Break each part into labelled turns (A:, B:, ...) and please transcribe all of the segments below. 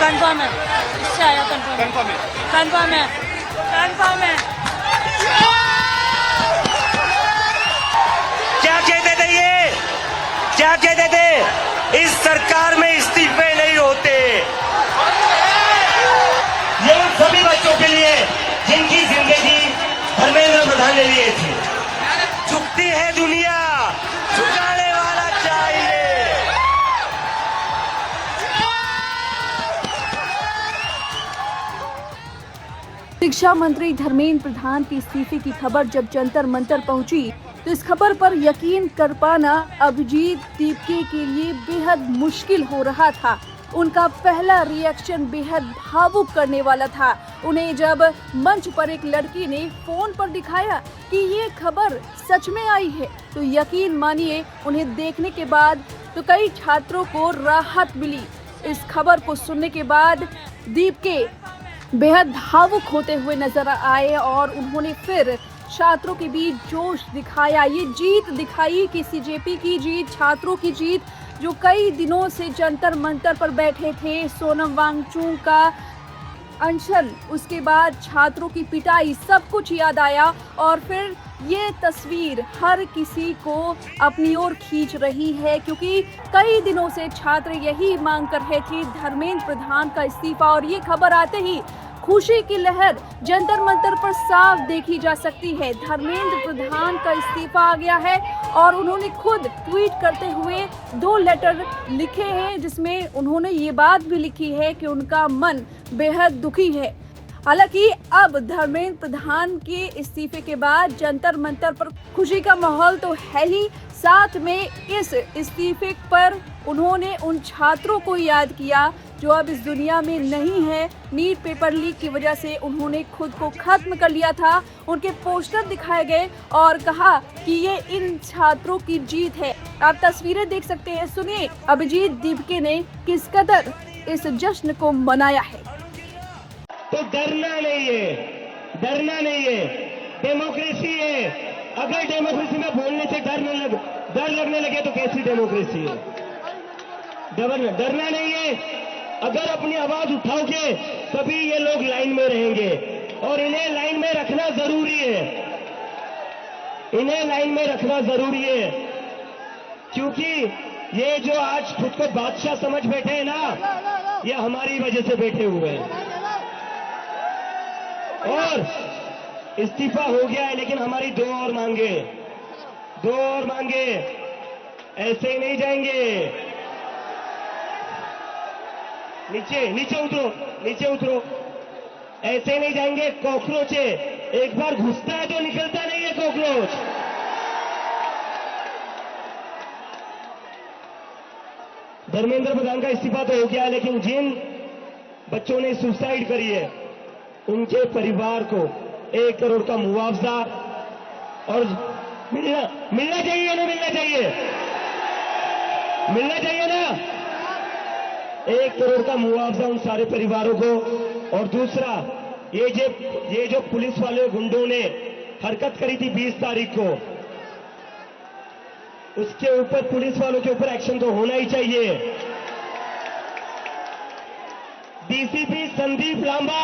A: Confirm है, इससे आया कंफर्म है, कंफर्म है, कंफर्म है।
B: क्या कहते थे ये, क्या कहते थे, इस सरकार में इस्तीफे नहीं होते। ये उन सभी बच्चों के लिए जिनकी जिंदगी धर्मेंद्र प्रधान ने लिए थे। झुकती है दुनिया, झुकाने वाला चाहिए।
C: शिक्षा मंत्री धर्मेंद्र प्रधान के इस्तीफे की खबर जब जंतर मंतर पहुंची तो इस खबर पर यकीन कर पाना अभिजीत दीपके के लिए बेहद मुश्किल हो रहा था। उनका पहला रिएक्शन बेहद भावुक करने वाला था। उन्हें जब मंच पर एक लड़की ने फोन पर दिखाया कि ये खबर सच में आई है तो यकीन मानिए उन्हें देखने के बाद तो कई छात्रों को राहत मिली। इस खबर को सुनने के बाद दीपके बेहद भावुक होते हुए नजर आए और उन्होंने फिर छात्रों के बीच जोश दिखाया, ये जीत दिखाई कि सीजेपी की जीत, छात्रों की जीत जो कई दिनों से जंतर मंतर पर बैठे थे। सोनम वांगचुक का अनशन, उसके बाद छात्रों की पिटाई, सब कुछ याद आया और फिर ये तस्वीर हर किसी को अपनी ओर खींच रही है क्योंकि कई दिनों से छात्र यही मांग कर रहे थे धर्मेंद्र प्रधान का इस्तीफा और ये खबर आते ही खुशी की लहर जंतर मंतर पर साफ देखी जा सकती है। धर्मेंद्र प्रधान का इस्तीफा आ गया है और उन्होंने खुद ट्वीट करते हुए 2 लेटर लिखे हैं जिसमें उन्होंने ये बात भी लिखी है कि उनका मन बेहद दुखी है। हालांकि अब धर्मेंद्र प्रधान के इस्तीफे के बाद जंतर मंतर पर खुशी का माहौल तो है ही, साथ में इस इस्तीफे पर उन्होंने उन छात्रों को याद किया जो अब इस दुनिया में नहीं है। नीट पेपर लीक की वजह से उन्होंने खुद को खत्म कर लिया था। उनके पोस्टर दिखाए गए और कहा कि ये इन छात्रों की जीत है। आप तस्वीरें देख सकते हैं। सुनिए अभिजीत दीपके ने किस कदर इस जश्न को मनाया है।
B: तो डरना नहीं है, डरना नहीं है, डेमोक्रेसी है। अगर डेमोक्रेसी में बोलने से डर लगने लगे तो कैसी डेमोक्रेसी है। डरना नहीं है। अगर अपनी आवाज उठाओगे तभी ये लोग लाइन में रहेंगे और इन्हें लाइन में रखना जरूरी है, इन्हें लाइन में रखना जरूरी है क्योंकि ये जो आज खुद को बादशाह समझ बैठे हैं ना, ये हमारी वजह से बैठे हुए हैं। और इस्तीफा हो गया है लेकिन हमारी 2 और मांगे, 2 और मांगे, ऐसे ही नहीं जाएंगे। नीचे उतरो, ऐसे ही नहीं जाएंगे। कॉकरोच है, एक बार घुसता है तो निकलता नहीं है कॉकरोच। धर्मेंद्र प्रधान का इस्तीफा तो हो गया है लेकिन जिन बच्चों ने सुसाइड करी है उनके परिवार को 1 करोड़ का मुआवजा और मिलना चाहिए ना, मिलना चाहिए ना, 1 करोड़ का मुआवजा उन सारे परिवारों को। और दूसरा, ये जो पुलिस वाले गुंडों ने हरकत करी थी 20 तारीख को, उसके ऊपर पुलिस वालों के ऊपर एक्शन तो होना ही चाहिए। डीसीपी संदीप लांबा,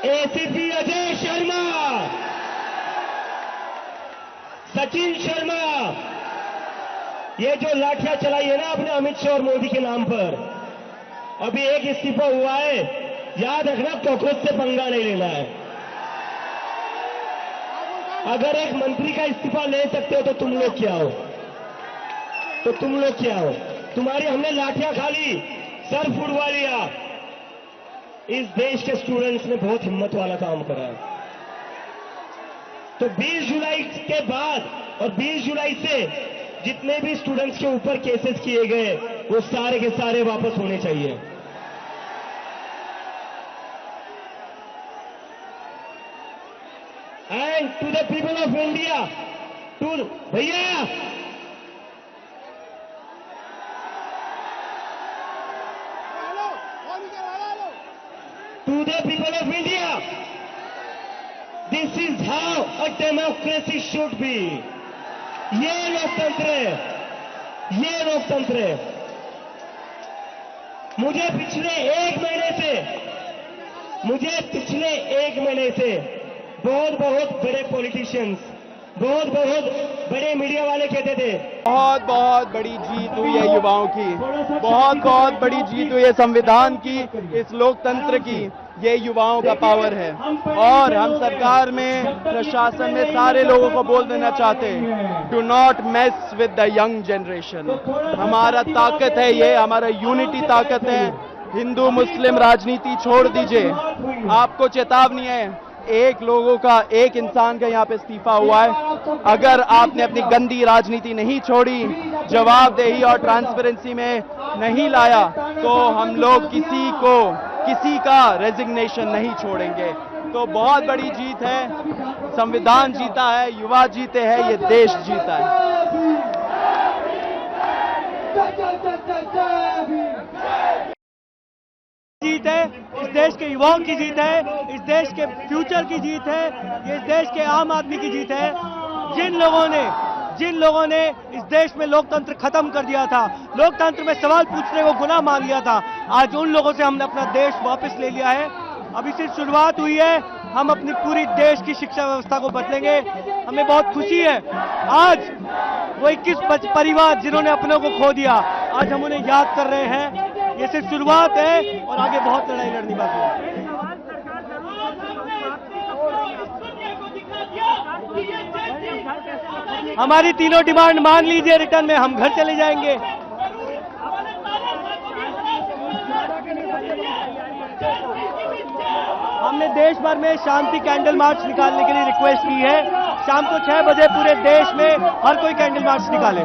B: एसीपी अजय शर्मा, सचिन शर्मा, ये जो लाठियां चलाई है ना आपने अमित शाह और मोदी के नाम पर, अभी एक इस्तीफा हुआ है, याद रखना कॉकरोच से पंगा नहीं लेना है। अगर एक मंत्री का इस्तीफा ले सकते हो तो तुम लोग क्या हो, तुम्हारी हमने लाठियां खा ली, सर फुड़वा लिया। इस देश के स्टूडेंट्स ने बहुत हिम्मत वाला काम करा है। तो 20 जुलाई के बाद और 20 जुलाई से जितने भी स्टूडेंट्स के ऊपर केसेस किए गए वो सारे के सारे वापस होने चाहिए। And to the people of India, भैया to the people of India, this is how a democracy should be. ये लोकतंत्र है, मुझे पिछले एक महीने से बहुत बड़े पॉलिटिशियंस, बहुत बड़े मीडिया वाले कहते थे
D: बहुत बड़ी जीत हुई है युवाओं की, बहुत बड़ी जीत हुई है संविधान की, इस लोकतंत्र की। ये युवाओं का पावर है और हम सरकार में, प्रशासन में सारे लोगों को बोल देना चाहते हैं, do not mess with the young generation. हमारा ताकत है ये, हमारा यूनिटी ताकत है। हिंदू मुस्लिम राजनीति छोड़ दीजिए। आपको चेतावनी है, एक इंसान का यहाँ पे इस्तीफा हुआ है। अगर आपने अपनी गंदी राजनीति नहीं छोड़ी, जवाबदेही और ट्रांसपेरेंसी में नहीं लाया, तो हम लोग किसी का रेजिग्नेशन नहीं छोड़ेंगे। तो बहुत बड़ी जीत है, संविधान जीता है, युवा जीते हैं, ये देश जीता है।
E: जीत है, इस देश के युवाओं की जीत है, इस देश के फ्यूचर की जीत है, ये इस देश के आम आदमी की जीत है। जिन लोगों ने इस देश में लोकतंत्र खत्म कर दिया था, लोकतंत्र में सवाल पूछने को गुनाह मान लिया था, आज उन लोगों से हमने अपना देश वापस ले लिया है। अभी सिर्फ शुरुआत हुई है, हम अपनी पूरी देश की शिक्षा व्यवस्था को बदलेंगे। हमें बहुत खुशी है, आज वो 21 परिवार जिन्होंने अपनों को खो दिया, आज हम उन्हें याद कर रहे हैं। ये सिर्फ शुरुआत है और आगे बहुत लड़ाई लड़नी बाकी है। हमारी तीनों डिमांड मान लीजिए, रिटर्न में हम घर चले जाएंगे। हमने देश भर में शांति कैंडल मार्च निकालने के लिए रिक्वेस्ट की है। शाम को 6 बजे पूरे देश में हर कोई कैंडल मार्च निकाले।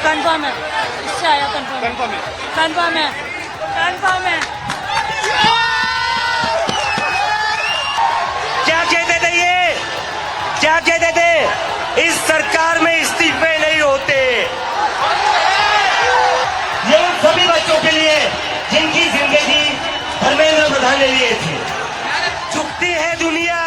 A: कंफर्म है, इससे आया कंफर्म है।
F: क्या कहते थे ये? क्या कहते थे? इस सरकार में इस्तीफे नहीं होते। ये उन सभी बच्चों के लिए जिनकी जिंदगी धर्मेंद्र प्रधान ने लिए थे। झुकती है दुनिया,